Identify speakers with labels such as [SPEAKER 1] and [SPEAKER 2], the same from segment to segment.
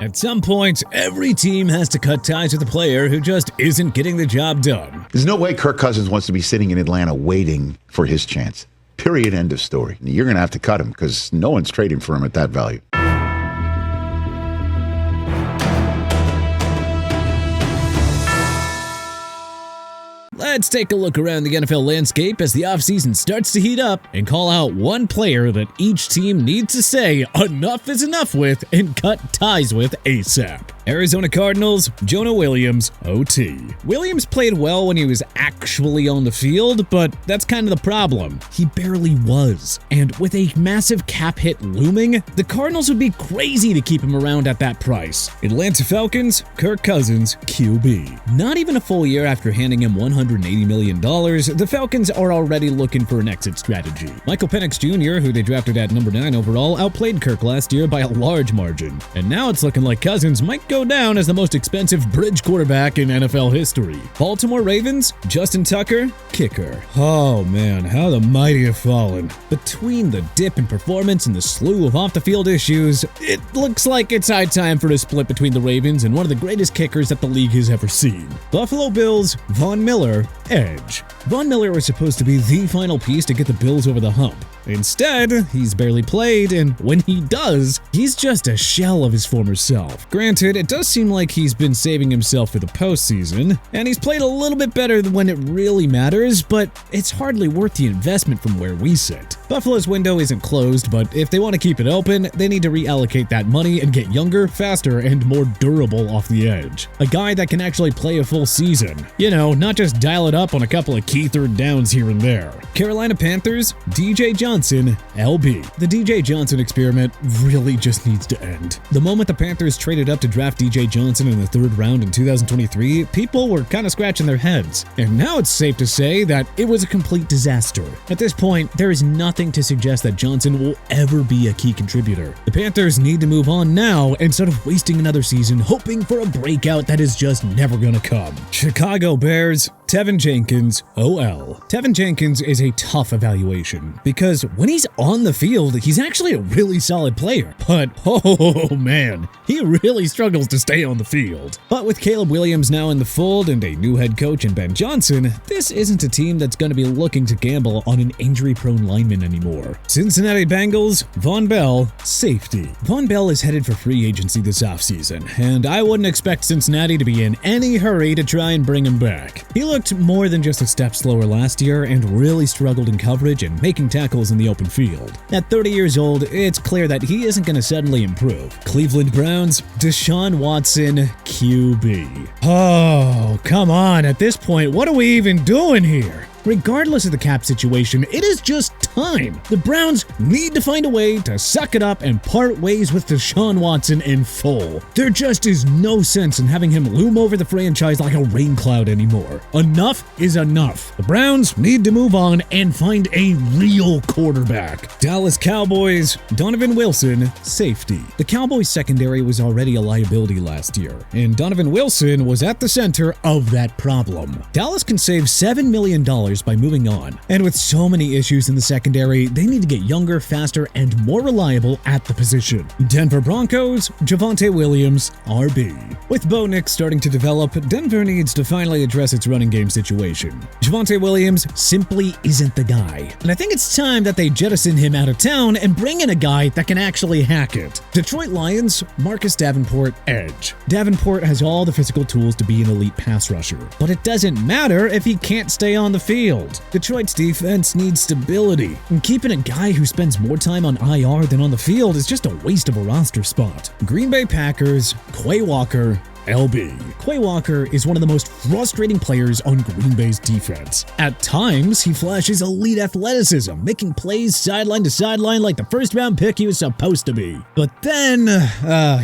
[SPEAKER 1] At some point, every team has to cut ties with a player who just isn't getting the job done.
[SPEAKER 2] There's no way Kirk Cousins wants to be sitting in Atlanta waiting for his chance. Period. End of story. You're going to have to cut him because no one's trading for him at that value.
[SPEAKER 1] Let's take a look around the NFL landscape as the offseason starts to heat up and call out one player that each team needs to say enough is enough with and cut ties with ASAP. Arizona Cardinals, Jonah Williams, OT. Williams played well when he was actually on the field, but that's kind of the problem. He barely was. And with a massive cap hit looming, the Cardinals would be crazy to keep him around at that price. Atlanta Falcons, Kirk Cousins, QB. Not even a full year after handing him $180 million, the Falcons are already looking for an exit strategy. Michael Penix Jr., who they drafted at number 9 overall, outplayed Kirk last year by a large margin. And now it's looking like Cousins might go down as the most expensive bridge quarterback in NFL history. Baltimore Ravens, Justin Tucker, kicker. Oh man, how the mighty have fallen. Between the dip in performance and the slew of off-the-field issues, it looks like it's high time for a split between the Ravens and one of the greatest kickers that the league has ever seen. Buffalo Bills, Von Miller, edge. Von Miller was supposed to be the final piece to get the Bills over the hump. Instead, he's barely played, and when he does, he's just a shell of his former self. Granted, it does seem like he's been saving himself for the postseason, and he's played a little bit better than when it really matters, but it's hardly worth the investment from where we sit. Buffalo's window isn't closed, but if they want to keep it open, they need to reallocate that money and get younger, faster, and more durable off the edge. A guy that can actually play a full season. You know, not just dial it up on a couple of key third downs here and there. Carolina Panthers, DJ Johnson, LB. The DJ Johnson experiment really just needs to end. The moment the Panthers traded up to draft DJ Johnson in the 3rd round in 2023, people were kind of scratching their heads. And now it's safe to say that it was a complete disaster. At this point, there is nothing to suggest that Johnson will ever be a key contributor. The Panthers need to move on now instead of wasting another season hoping for a breakout that is just never gonna come. Chicago Bears, Tevin Jenkins, OL. Tevin Jenkins is a tough evaluation because when he's on the field, he's actually a really solid player. But oh man, he really struggles to stay on the field. But with Caleb Williams now in the fold and a new head coach in Ben Johnson, this isn't a team that's going to be looking to gamble on an injury-prone lineman anymore. Cincinnati Bengals, Von Bell, safety. Von Bell is headed for free agency this offseason, and I wouldn't expect Cincinnati to be in any hurry to try and bring him back. He looked more than just a step slower last year and really struggled in coverage and making tackles in the open field. At 30 years old, it's clear that he isn't going to suddenly improve. Cleveland Browns, Deshaun Watson, QB. Oh, come on. At this point, what are we even doing here? Regardless of the cap situation, it is just time. The Browns need to find a way to suck it up and part ways with Deshaun Watson in full. There just is no sense in having him loom over the franchise like a rain cloud anymore. Enough is enough. The Browns need to move on and find a real quarterback. Dallas Cowboys, Donovan Wilson, safety. The Cowboys secondary was already a liability last year, and Donovan Wilson was at the center of that problem. Dallas can save $7 million by moving on. And with so many issues in the secondary, they need to get younger, faster, and more reliable at the position. Denver Broncos, Javonte Williams, RB. With Bo Nix starting to develop, Denver needs to finally address its running game situation. Javonte Williams simply isn't the guy. And I think it's time that they jettison him out of town and bring in a guy that can actually hack it. Detroit Lions, Marcus Davenport, edge. Davenport has all the physical tools to be an elite pass rusher, but it doesn't matter if he can't stay on the field. Detroit's defense needs stability, and keeping a guy who spends more time on IR than on the field is just a waste of a roster spot. Green Bay Packers, Quay Walker, LB. Quay Walker is one of the most frustrating players on Green Bay's defense. At times, he flashes elite athleticism, making plays sideline to sideline like the first-round pick he was supposed to be. But then,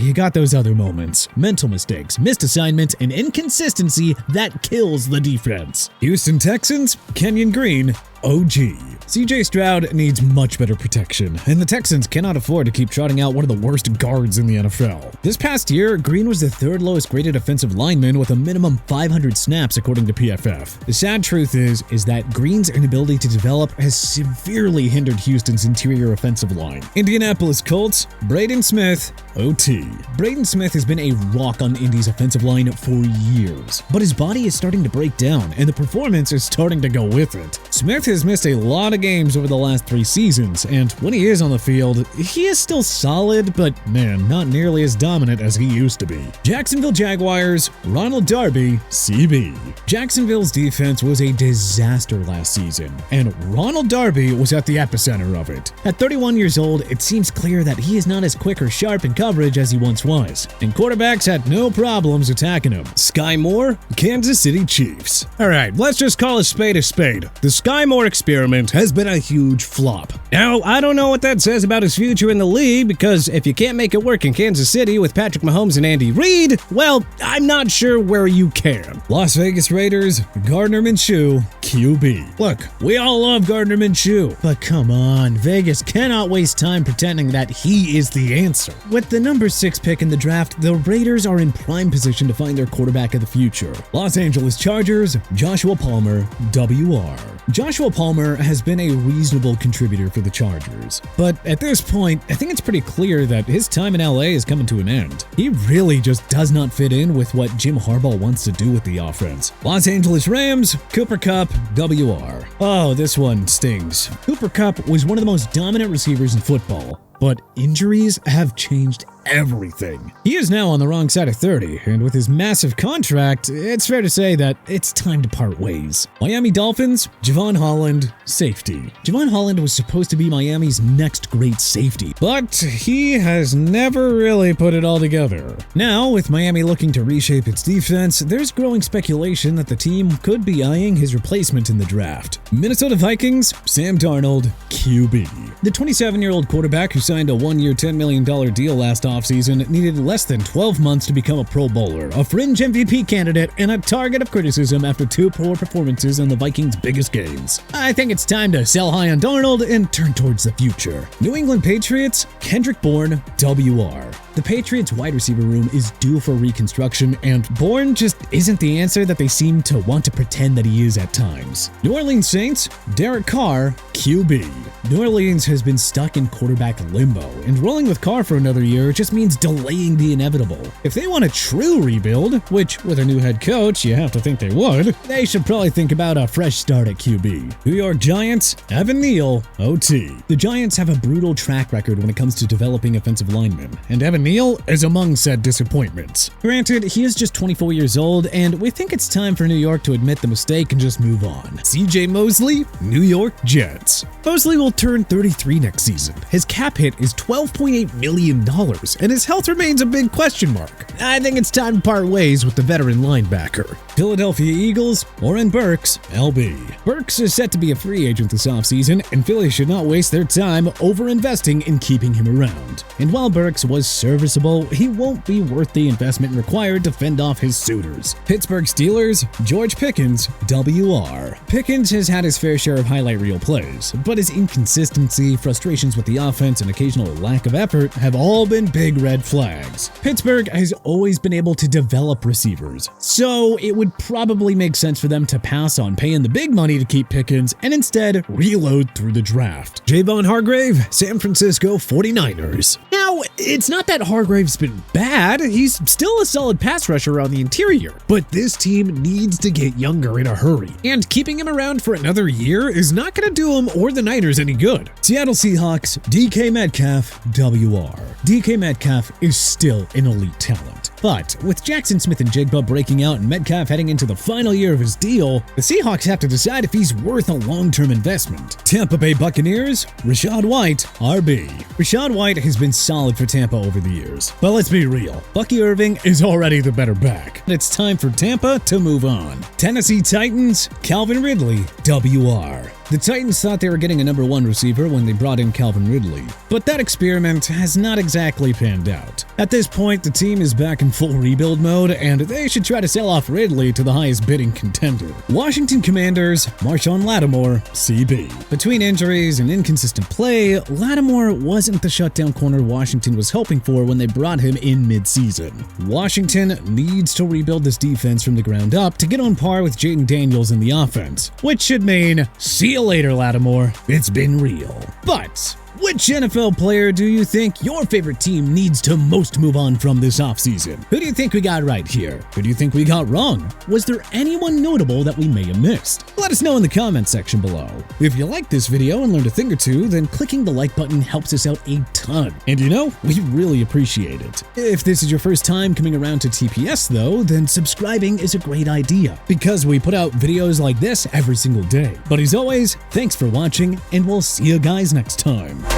[SPEAKER 1] you got those other moments. Mental mistakes, missed assignments, and inconsistency that kills the defense. Houston Texans, Kenyon Green, OG. CJ Stroud needs much better protection, and the Texans cannot afford to keep trotting out one of the worst guards in the NFL. This past year, Green was the third lowest graded offensive lineman with a minimum 500 snaps according to PFF. The sad truth is that Green's inability to develop has severely hindered Houston's interior offensive line. Indianapolis Colts, Braden Smith, OT. Braden Smith has been a rock on Indy's offensive line for years, but his body is starting to break down, and the performance is starting to go with it. Smith has missed a lot of games over the last 3 seasons, and when he is on the field, he is still solid, but man, not nearly as dominant as he used to be. Jacksonville Jaguars, Ronald Darby, CB. Jacksonville's defense was a disaster last season, and Ronald Darby was at the epicenter of it. At 31 years old, it seems clear that he is not as quick or sharp in coverage as he once was, and quarterbacks had no problems attacking him. Sky Moore, Kansas City Chiefs. Alright, let's just call a spade a spade. The Sky Moore experiment has been a huge flop. Now, I don't know what that says about his future in the league, because if you can't make it work in Kansas City with Patrick Mahomes and Andy Reid, well, I'm not sure where you can. Las Vegas Raiders, Gardner Minshew, QB. Look, we all love Gardner Minshew, but come on, Vegas cannot waste time pretending that he is the answer. With the number 6 pick in the draft, the Raiders are in prime position to find their quarterback of the future. Los Angeles Chargers, Joshua Palmer, WR. Joshua Palmer has been a reasonable contributor for the Chargers, but at this point, I think it's pretty clear that his time in LA is coming to an end. He really just does not fit in with what Jim Harbaugh wants to do with the offense. Los Angeles Rams, Cooper Kupp, WR. Oh, this one stings. Cooper Kupp was one of the most dominant receivers in football, but injuries have changed everything. He is now on the wrong side of 30, and with his massive contract, it's fair to say that it's time to part ways. Miami Dolphins, Javon Holland, safety. Javon Holland was supposed to be Miami's next great safety, but he has never really put it all together. Now, with Miami looking to reshape its defense, there's growing speculation that the team could be eyeing his replacement in the draft. Minnesota Vikings, Sam Darnold, QB. The 27-year-old quarterback who signed a 1-year $10 million deal last offseason needed less than 12 months to become a Pro Bowler, a fringe MVP candidate, and a target of criticism after 2 poor performances in the Vikings' biggest games. I think it's time to sell high on Darnold and turn towards the future. New England Patriots, Kendrick Bourne, WR. The Patriots' wide receiver room is due for reconstruction, and Bourne just isn't the answer that they seem to want to pretend that he is at times. New Orleans Saints, Derek Carr, QB. New Orleans has been stuck in quarterback limbo, and rolling with Carr for another year just means delaying the inevitable. If they want a true rebuild, which with a new head coach you have to think they would, they should probably think about a fresh start at QB. New York Giants, Evan Neal, OT. The Giants have a brutal track record when it comes to developing offensive linemen, and Evan Neal is among said disappointments. Granted, he is just 24 years old, and we think it's time for New York to admit the mistake and just move on. CJ Mosley, New York Jets. Mosley will turn 33 next season. His cap hit is $12.8 million, and his health remains a big question mark. I think it's time to part ways with the veteran linebacker. Philadelphia Eagles, Oren Burks, LB. Burks is set to be a free agent this offseason, and Philly should not waste their time over-investing in keeping him around. And while Burks was serviceable, he won't be worth the investment required to fend off his suitors. Pittsburgh Steelers, George Pickens, WR. Pickens has had his fair share of highlight reel plays, but his inconsistency, frustrations with the offense, and occasional lack of effort have all been big red flags. Pittsburgh has always been able to develop receivers, so it would probably make sense for them to pass on paying the big money to keep Pickens and instead reload through the draft. Javon Hargrave, San Francisco 49ers. Now, it's not that Hargrave's been bad, he's still a solid pass rusher on the interior, but this team needs to get younger in a hurry, and keeping him around for another year is not going to do him or the Niners any good. Seattle Seahawks, DK Metcalf, WR. DK Metcalf is still an elite talent, but with Jackson Smith-Njigba breaking out and Metcalf heading into the final year of his deal, the Seahawks have to decide if he's worth a long-term investment. Tampa Bay Buccaneers, Rachaad White, RB. Rachaad White has been solid for Tampa over the years, but let's be real, Bucky Irving is already the better back. It's time for Tampa to move on. Tennessee Titans, Calvin Ridley, WR. The Titans thought they were getting a number 1 receiver when they brought in Calvin Ridley, but that experiment has not exactly panned out. At this point, the team is back in full rebuild mode, and they should try to sell off Ridley to the highest bidding contender. Washington Commanders, Marshawn Lattimore, CB. Between injuries and inconsistent play, Lattimore wasn't the shutdown corner Washington was hoping for when they brought him in mid-season. Washington needs to rebuild this defense from the ground up to get on par with Jaden Daniels in the offense, which should mean, see you later, Lattimore. It's been real. But which NFL player do you think your favorite team needs to most move on from this offseason? Who do you think we got right here? Who do you think we got wrong? Was there anyone notable that we may have missed? Let us know in the comment section below. If you liked this video and learned a thing or two, then clicking the like button helps us out a ton. And you know, we really appreciate it. If this is your first time coming around to TPS though, then subscribing is a great idea because we put out videos like this every single day. But as always, thanks for watching and we'll see you guys next time.